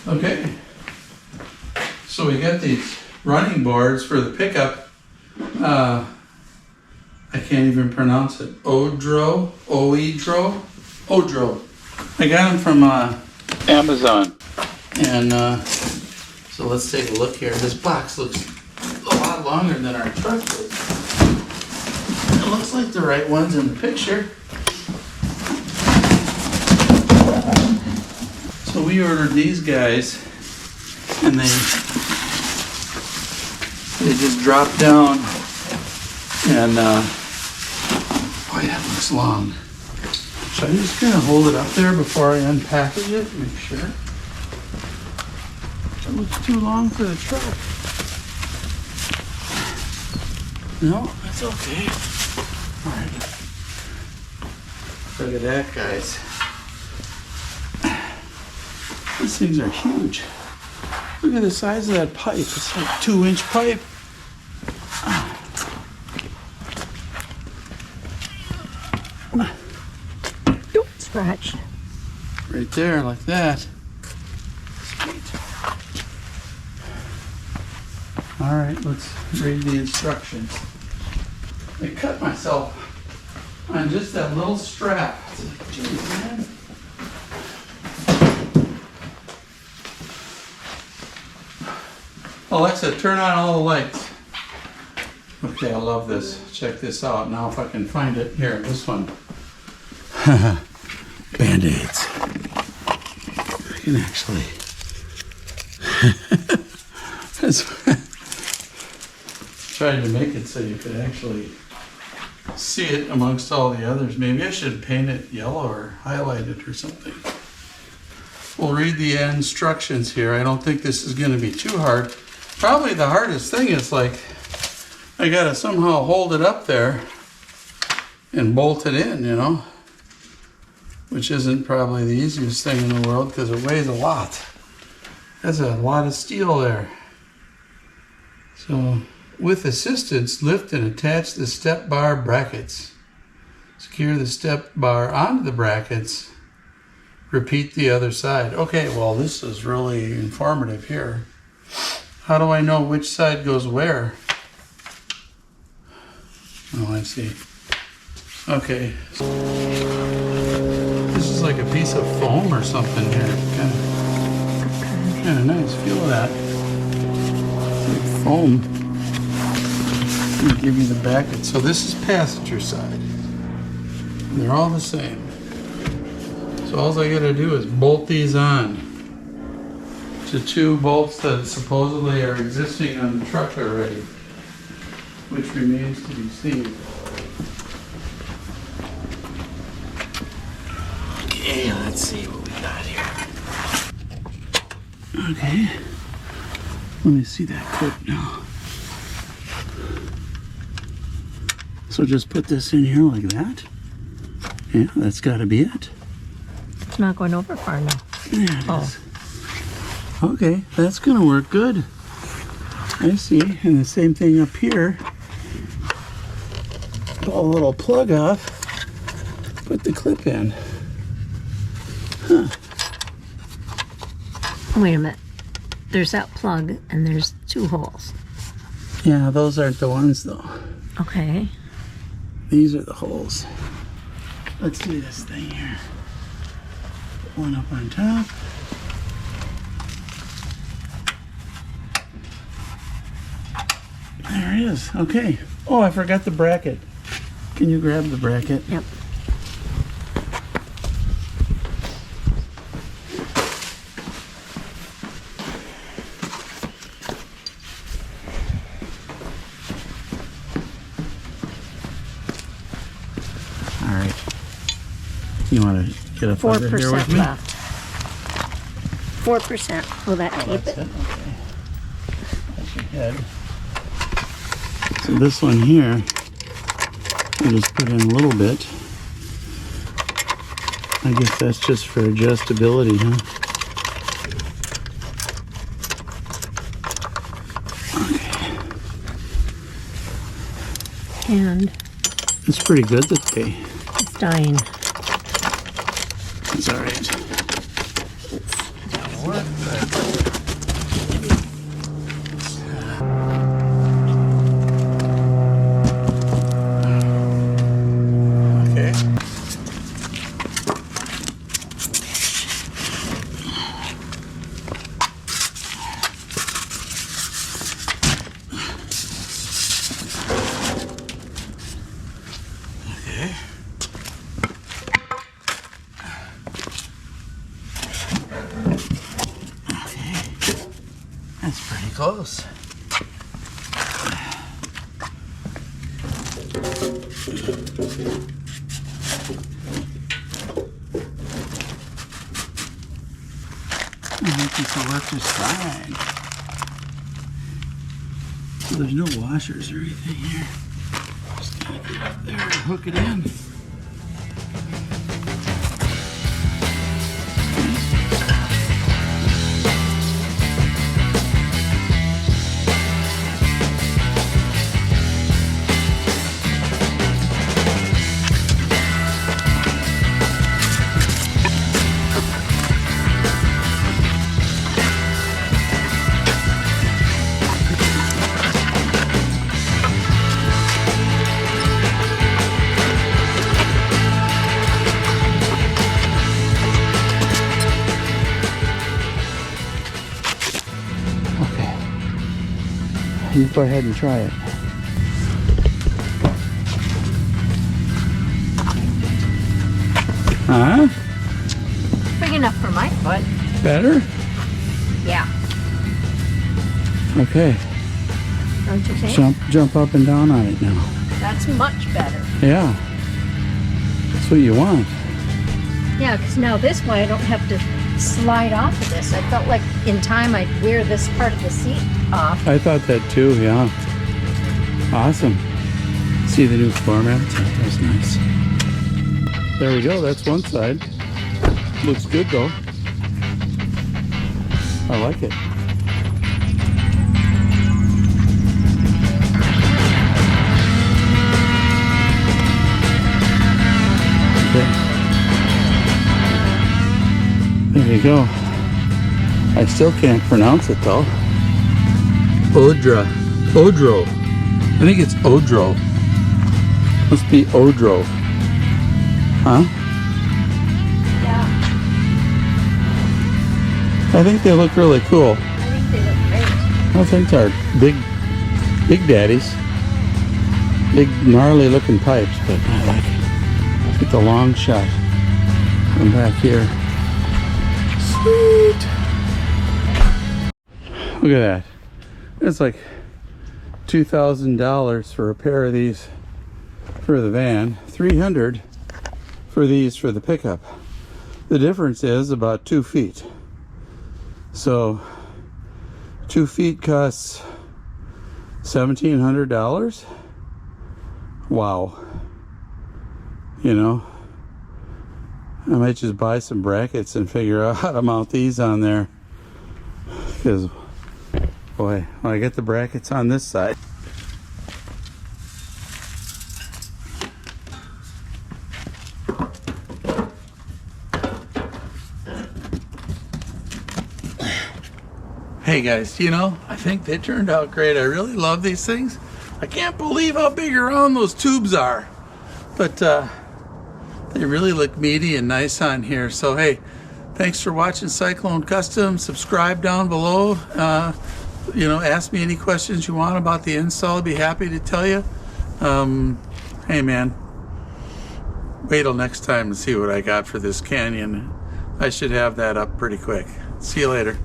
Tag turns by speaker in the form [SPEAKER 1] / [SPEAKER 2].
[SPEAKER 1] Okay, so we got these running boards for the pickup. I can't even pronounce it. Oedro. I got them from Amazon. And so let's take a look here. This box looks a lot longer than our truck is. It looks like the right ones in the picture. So we ordered these guys, and they just drop down, and boy, that looks long. So I'm just gonna hold it up there before I unpackage it, make sure. It looks too long for the truck. No, that's okay. All right. Look at that, guys. These things are huge. Look at the size of that pipe. It's like 2-inch pipe.
[SPEAKER 2] Don't scratch.
[SPEAKER 1] Right there, like that. Sweet. All right, let's read the instructions. I cut myself on just that little strap. It's like, geez, man. Alexa, turn on all the lights. Okay, I love this. Check this out. Now if I can find it. Here, this one. Band-Aids. I can actually... Tried to make it so you could actually see it amongst all the others. Maybe I should paint it yellow or highlight it or something. We'll read the instructions here. I don't think this is going to be too hard. Probably the hardest thing is like, I gotta somehow hold it up there and bolt it in, you know, which isn't probably the easiest thing in the world because it weighs a lot. That's a lot of steel there. So, with assistance, lift and attach the step bar brackets. Secure the step bar onto the brackets. Repeat the other side. Okay, well, this is really informative here. How do I know which side goes where? Oh, I see. Okay. This is like a piece of foam or something here. Kind of nice. Feel that. It's like foam. Let me give you the bracket. So this is passenger side. They're all the same. So all I gotta do is bolt these on to 2 bolts that supposedly are existing on the truck already, which remains to be seen. Okay, let's see what we got here. Okay, let me see that clip now. So just put this in here like that. Yeah, that's gotta be it.
[SPEAKER 2] It's not going over far enough.
[SPEAKER 1] There it is. Okay, that's gonna work good. I see. And the same thing up here. Pull a little plug off. Put the clip in. Huh.
[SPEAKER 2] Wait a minute. There's that plug and there's 2 holes.
[SPEAKER 1] Yeah, those aren't the ones though.
[SPEAKER 2] Okay.
[SPEAKER 1] These are the holes. Let's do this thing here. Put one up on top. There it is. Okay. Oh, I forgot the bracket. Can you grab the bracket?
[SPEAKER 2] Yep.
[SPEAKER 1] All right. You want to get up under here with
[SPEAKER 2] 4%
[SPEAKER 1] me?
[SPEAKER 2] left. 4%. Will that tape
[SPEAKER 1] That's
[SPEAKER 2] it?
[SPEAKER 1] it. Okay. That's your head. So this one here, I just put in a little bit. I guess that's just for adjustability, huh? Okay.
[SPEAKER 2] And
[SPEAKER 1] It's pretty good that they...
[SPEAKER 2] it's dying.
[SPEAKER 1] It's all right. work, but okay. Okay. That's pretty close. I think this will work just fine. So there's no washers or anything here. Just gotta get up there and hook it in. You go ahead and try it. Huh?
[SPEAKER 2] Big enough for my foot.
[SPEAKER 1] Better?
[SPEAKER 2] Yeah.
[SPEAKER 1] Okay.
[SPEAKER 2] Don't you think?
[SPEAKER 1] Jump up and down on it now.
[SPEAKER 2] That's much better.
[SPEAKER 1] Yeah. That's what you want.
[SPEAKER 2] Yeah, because now this way I don't have to slide off of this. I felt like in time I'd wear this part of the seat off.
[SPEAKER 1] I thought that too, yeah. Awesome. See the new floor mat? That was nice. There we go, that's one side. Looks good though. I like it. Okay. There you go. I still can't pronounce it though. Oedro. I think it's Oedro. Must be Oedro. Huh?
[SPEAKER 2] Yeah,
[SPEAKER 1] I think they look really cool.
[SPEAKER 2] I think they look great.
[SPEAKER 1] I think they're big daddies. Big gnarly looking pipes, but I like it. Get the long shot from back here. Sweet. Look at that. It's like $2,000 for a pair of these for the van. $300 for these for the pickup. The difference is about 2 feet. So 2 feet costs $1,700. Wow. You know, I might just buy some brackets and figure out how to mount these on there. Because, boy, when I get the brackets on this side. Hey guys, you know, I think they turned out great. I really love these things. I can't believe how big around those tubes are. But they really look meaty and nice on here. So hey, thanks for watching Cyclone Custom. Subscribe down below. You know, ask me any questions you want about the install. I'd be happy to tell you. Hey man, wait till next time to see what I got for this canyon. I should have that up pretty quick. See you later.